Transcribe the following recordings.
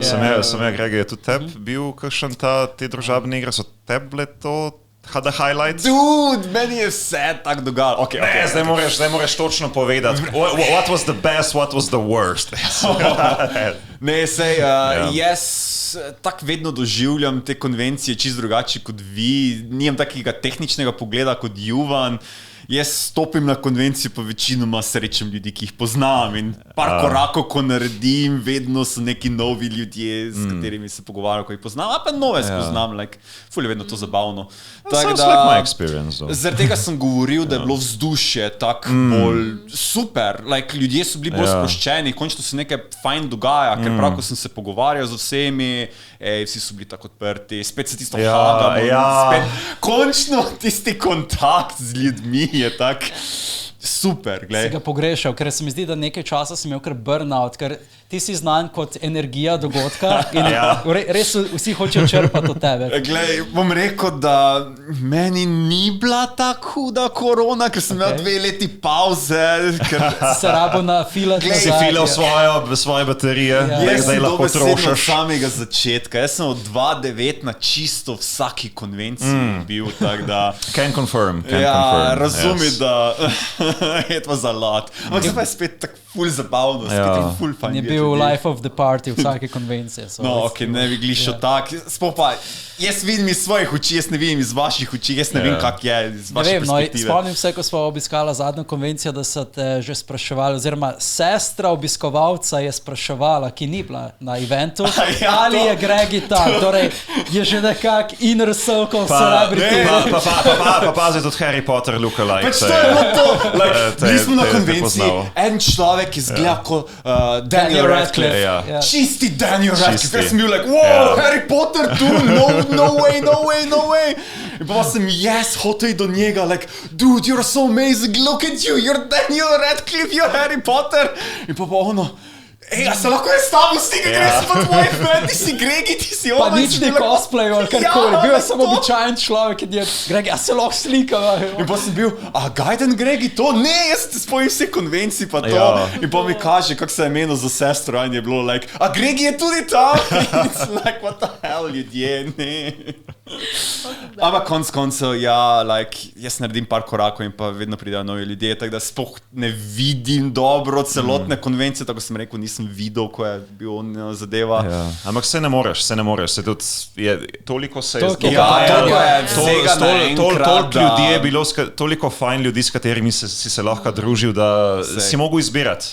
sem Greg, je tudi bil kakšen te družabne igre, so bile to the highlights? Dude, meni je vse tako dogajalo. Zdaj moraš točno povedati, what was the best, what was the worst. Ne, jaz tako vedno doživljam te konvencije čisto drugače kot vi, nimam takega tehničnega pogleda kot Juvan. Jaz stopim na konvencijo, pa večinoma srečam ljudi, ki jih poznam in par korakov, ko naredim, vedno so neki novi ljudje, s katerimi se pogovarjam, ko jih poznam, a pa nove spoznam, ful je vedno to zabavno. Sounds like my experience. Zaradi tega sem govoril, da je bilo vzdušje tako bolj super, ljudje so bili bolj sproščeni, končno se nekaj fajn dogaja, ker prav, ko sem se pogovarjal z vsemi, vsi so bili tako odprti, spet se tisto hagamo, končno tisti kontakt z ljudmi je tak super, glej. Si ga pogrešal, ker se mi zdi, da nekaj časa sem imel kar burnout, ker ti si znan kot energija dogodka in res vsi hočejo črpati od tebe. Glej, bom rekel, da meni ni bila tako huda korona, ker sem imel 2 leti pauze, ker se rabo na filat nazaj. Si filal svoje baterije, zdaj lahko trošaš. Od samega začetka, jaz sem od 2009 na čisto vsaki konvenciji bil, tako da... Can confirm. Razumi, da it was a lot. Ampak se pa je spet tako ful zabavno, spet ful fajn. Je bil life of the party v vsake konvencije. No, ok, ne bi glišal tak. Sploh pa, jaz vidim iz svojih oči, jaz ne vidim iz vaših oči, jaz ne vem, kak je iz vaše perspektive. Spomnim se, ko smo obiskala zadnjo konvencijo, da so te že spraševali, oziroma sestra obiskovalca je spraševala, ki ni bila na eventu, ali je Gregi tak, torej je že nekak inner circle celebrity. Pa pazi tudi Harry Potter lookalike. Pač to je bilo to. Bili smo na konvenciji, en človek izgleda kot Daniel Radcliffe. Čisti Daniel Radcliffe. Jaz sem bil wow, Harry Potter tu, no way. In pa sem hotel do njega, dude, you're so amazing, look at you, you're Daniel Radcliffe, you're Harry Potter. In pa ono, a se lahko jaz s tabo slikam, ker jaz sem pa tvoj fan, ti si Gregi, ti si Pa nič ni cosplay ali karkoli, bil je samo običajen človek in je, Gregi, a se lahko slikam? In pa sem bil, Gajden Gregi to? Ne, jaz te spojim vse konvencij pa to. In pa mi kaže, kako se je menil za sestro in je bilo a Gregi je tudi tam? It's what the hell, ljudje, ne. Ampak koncev, jaz naredim par korakov in pa vedno pridejo novi ljudje, tako da sploh ne vidim dobro celotne konvencije, tako sem rekel, nisem videl, ko je bil zadeva. Ampak se ne moreš, se tudi, toliko se je toliko fajn ljudi, s katerimi si se lahko družil, da si mogel izbirati.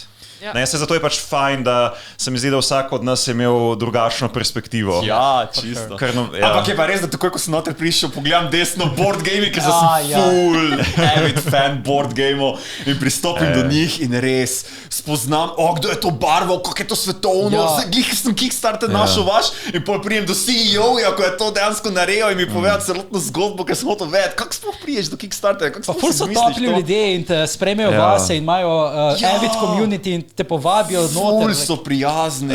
Zato je pač fajn, da se mi zdi, da vsak od nas je imel drugačno perspektivo. Ja, čisto. Ampak je pa res, da takoj, ko sem noter prišel, pogledam desno board gaming, ker sem full avid fan board gameov in pristopim do njih in res spoznam, kdo je to barval, kako je to svetovno, glih sem Kickstarter našel vaš in pol prijem do CEO-ja, ko je to dejansko naredil in mi povedal celotno zgodbo, ker sem hotel vedeti, kako sploh priješ do Kickstartera, kako sploh si misliš to? Pa ful so topli ljudje in te spremljajo vase in imajo avid community in te povabijo noter. Ful so prijazni.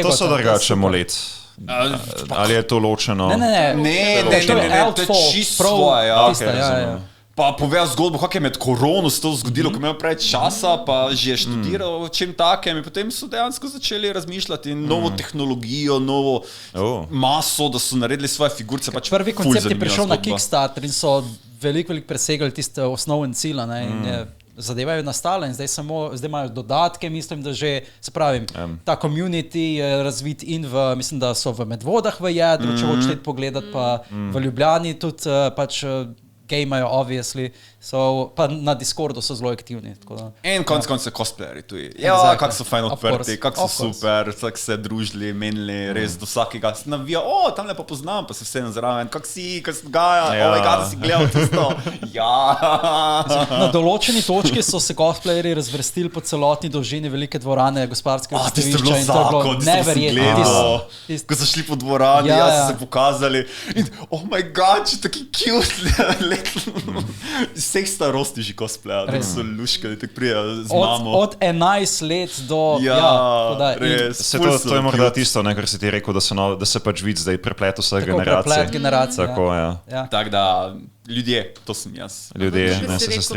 To so drugače molet. Ali je to ločeno? Ne, to je čisto svoje. Pa povedal zgodbo, kako je med korono se to zgodilo, ko je imel preveč časa, pa že je študiral o čem takem in potem so dejansko začeli razmišljati novo tehnologijo, novo maso, da so naredili svoje figurce. Prvi koncept je prišel na Kickstarter in so veliko presegali tiste osnovne cilje in zadeva je nastala in zdaj imajo dodatke, mislim, da že, se pravim, ta community je razvit in mislim, da so v Medvodah v jedru, če hočete pogledati, pa v Ljubljani tudi pač gejmajo, obviously, pa na Discordu so zelo aktivni. In konc cosplayeri tudi. Kako so fajn odprti, kako so super, tako se družili, menili, res do vsakega se navija, tam lepo poznam, pa se vse nazraven, kak si, kaj se dogaja, da si gledal tisto. Na določeni točki so se cosplayeri razvrstili po celotni dolžini velike dvorane Gospodarskega razstavišča in to je bilo neverjetno. Ko so šli po dvorani, so se pokazali in oh my god, če taki cute vseh starosti že cosplaya, da so luškali, tako prijajo z mamo. Od 11 let do... res. To je morda tisto, kar si ti rekel, da se pač vidi zdaj preplet vseh generacij. Preplet generacij, Tako, Tako da, ljudje, to sem jaz. Ljudje, ne se strinjam.